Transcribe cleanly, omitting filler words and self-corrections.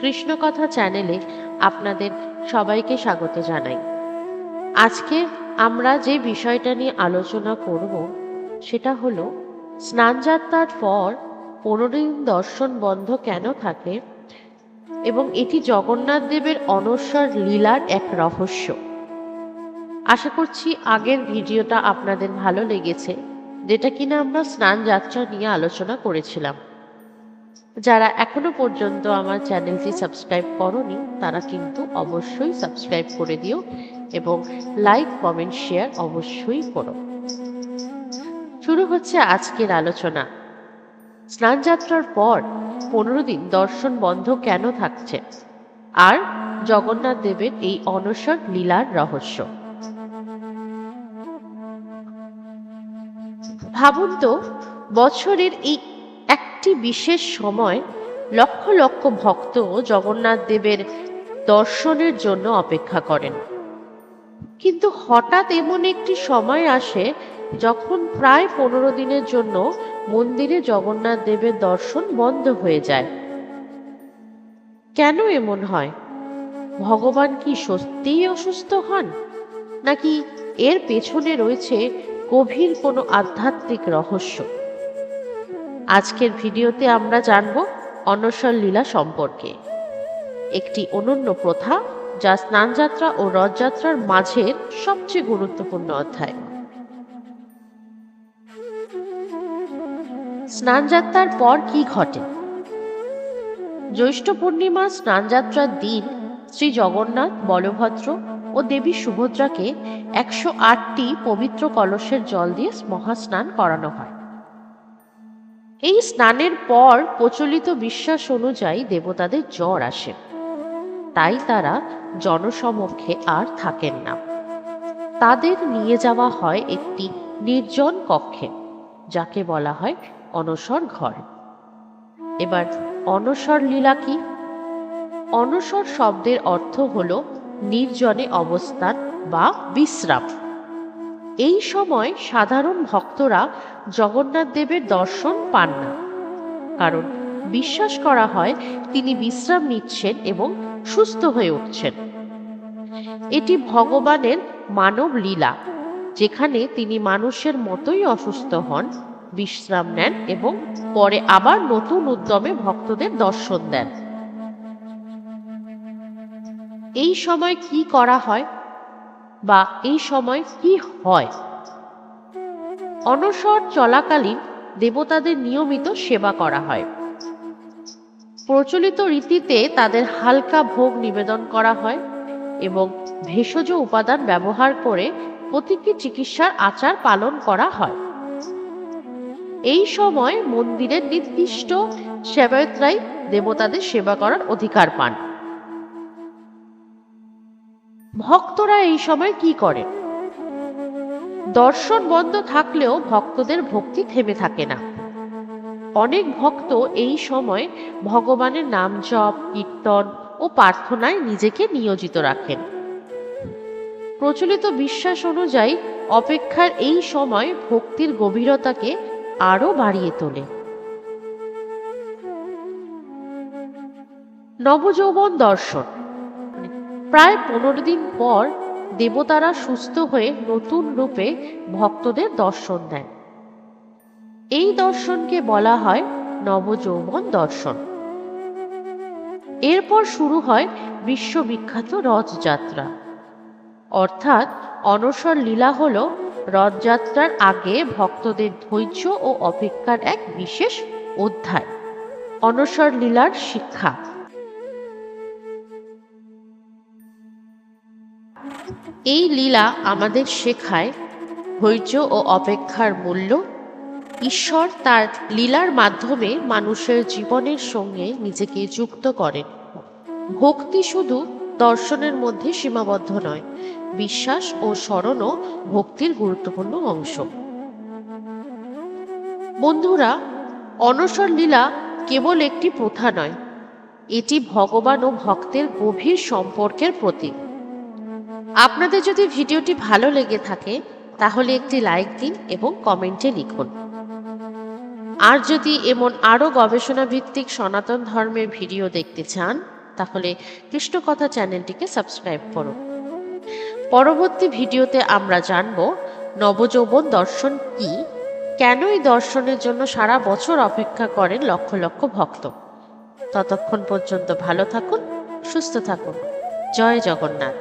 কৃষ্ণকথা চ্যানেলে আপনাদের সবাইকে স্বাগত জানাই। আজকে আমরা যে বিষয়টা নিয়ে আলোচনা করব সেটা হলো স্নানযাত্রার পর 15 দিন দর্শন বন্ধ কেন থাকে এবং এটি জগন্নাথ দেবের অনস্বর লীলার এক রহস্য। আশা করছি আগের ভিডিওটা আপনাদের ভালো লেগেছে, যেটা কিনা আমরা স্নানযাত্রা নিয়ে আলোচনা করেছিলাম। যারা এখনো পর্যন্ত আমার চ্যানেলটি সাবস্ক্রাইব করোনি তারা কিন্তু অবশ্যই সাবস্ক্রাইব করে দিও এবং লাইক কমেন্ট শেয়ার অবশ্যই করো। শুরু হচ্ছে আজকের আলোচনা। স্নানযাত্রার পর 15 দিন দর্শন বন্ধ কেন থাকছে আর জগন্নাথ দেবের এই অনস্বর লীলার রহস্য। ভাবুন তো, বছরের এই একটি বিশেষ সময় লক্ষ লক্ষ ভক্ত জগন্নাথ দেবের দর্শনের জন্য অপেক্ষা করেন, কিন্তু হঠাৎ এমন একটি সময় আসে যখন প্রায় 15 দিনের জন্য মন্দিরে জগন্নাথ দেবের দর্শন বন্ধ হয়ে যায়। কেন এমন হয়? ভগবান কি সত্যিই অসুস্থ হন, নাকি এর পেছনে রয়েছে গভীর কোনো আধ্যাত্মিক রহস্য? আজকের ভিডিওতে আমরা জানব অনস্বর লীলা সম্পর্কে, একটি অনন্য প্রথা যা স্নানযাত্রা ও রথযাত্রার মাঝের সবচেয়ে গুরুত্বপূর্ণ অধ্যায়। স্নানযাত্রার পর কি ঘটে? জ্যৈষ্ঠ পূর্ণিমা স্নানযাত্রার দিন শ্রী জগন্নাথ, বলভদ্র ও দেবী সুভদ্রাকে 108টি পবিত্র কলসের জল দিয়ে মহাস্নান করানো হয়। এই স্নানের পর প্রচলিত বিশ্বাস অনুযায়ী দেবতাদের জ্বর আসে, তাই তারা জনসমক্ষে আর থাকেন না। তাদের নিয়ে যাওয়া হয় একটি নির্জন কক্ষে, যাকে বলা হয় অনস্বর ঘর। এবার অনস্বর লীলা কি? অনস্বর শব্দের অর্থ হল নির্জনে অবস্থান বা বিশ্রাম। এই সময় সাধারণ ভক্তরা জগন্নাথ দেবের দর্শন পান না, কারণ বিশ্বাস করা হয় তিনি বিশ্রাম নিচ্ছেন এবং সুস্থ হয়ে উঠছেন। এটি ভগবানের মানব লীলা, যেখানে তিনি মানুষের মতোই অসুস্থ হন, বিশ্রাম নেন এবং পরে আবার নতুন উদ্যমে ভক্তদের দর্শন দেন। এই সময় কি করা হয় বা এই সময় কি হয়? অনস্বর চলাকালীন দেবতাদের নিয়মিত সেবা করা হয়। প্রচলিত রীতিতে তাদের হালকা ভোগ নিবেদন করা হয় এবং ভেষজ উপাদান ব্যবহার করে প্রতীকী চিকিৎসার আচার পালন করা হয়। এই সময় মন্দিরের নির্দিষ্ট সেবায়তরাই দেবতাদের সেবা করার অধিকার পান। ভক্তরা এই সময় কি করেন? দর্শন বন্ধ থাকলেও ভক্তদের ভক্তি থেমে থাকে না। অনেক ভক্ত এই সময় ভগবানের নাম জপ, কীর্তন ও প্রার্থনায় নিজেকে নিয়োজিত রাখেন। প্রচলিত বিশ্বাস অনুযায়ী অপেক্ষার এই সময় ভক্তির গভীরতাকে আরো বাড়িয়ে তোলে। নবযৌবন দর্শন। প্রায় 15 দিন পর দেবতারা সুস্থ হয়ে নতুন রূপে ভক্তদের দর্শন দেন। এই দর্শনকে বলা হয় নবযৌবন দর্শন। এরপর শুরু হয় বিশ্ববিখ্যাত রথযাত্রা, অর্থাৎ অনস্বর লীলা হল রথযাত্রার আগে ভক্তদের ধৈর্য ও অপেক্ষার এক বিশেষ অধ্যায়। অনস্বর লীলার শিক্ষা। এই লীলা আমাদের শেখায় ধৈর্য ও অপেক্ষার মূল্য। ঈশ্বর তার লীলার মাধ্যমে মানুষের জীবনের সঙ্গে নিজেকে যুক্ত করেন। ভক্তি শুধু দর্শনের মধ্যে সীমাবদ্ধ নয়, বিশ্বাস ও স্মরণও ভক্তির গুরুত্বপূর্ণ অংশ। বন্ধুরা, অনস্বর লীলা কেবল একটি প্রথা নয়, এটি ভগবান ও ভক্তের গভীর সম্পর্কের প্রতীক। আপনাদের যদি ভিডিওটি ভালো লেগে থাকে তাহলে একটি লাইক দিন এবং কমেন্টে লিখুন। আর যদি এমন আরো গবেষণা ভিত্তিক সনাতন ধর্মের ভিডিও দেখতে চান তাহলে কৃষ্ণকথা চ্যানেলটিকে সাবস্ক্রাইব করুন। পরবর্তী ভিডিওতে আমরা জানব নবযৌবন দর্শন কি, কেন এই দর্শনের জন্য সারা বছর অপেক্ষা করেন লক্ষ লক্ষ ভক্ত। ততক্ষণ পর্যন্ত ভালো থাকুন, সুস্থ থাকুন। জয় জগন্নাথ।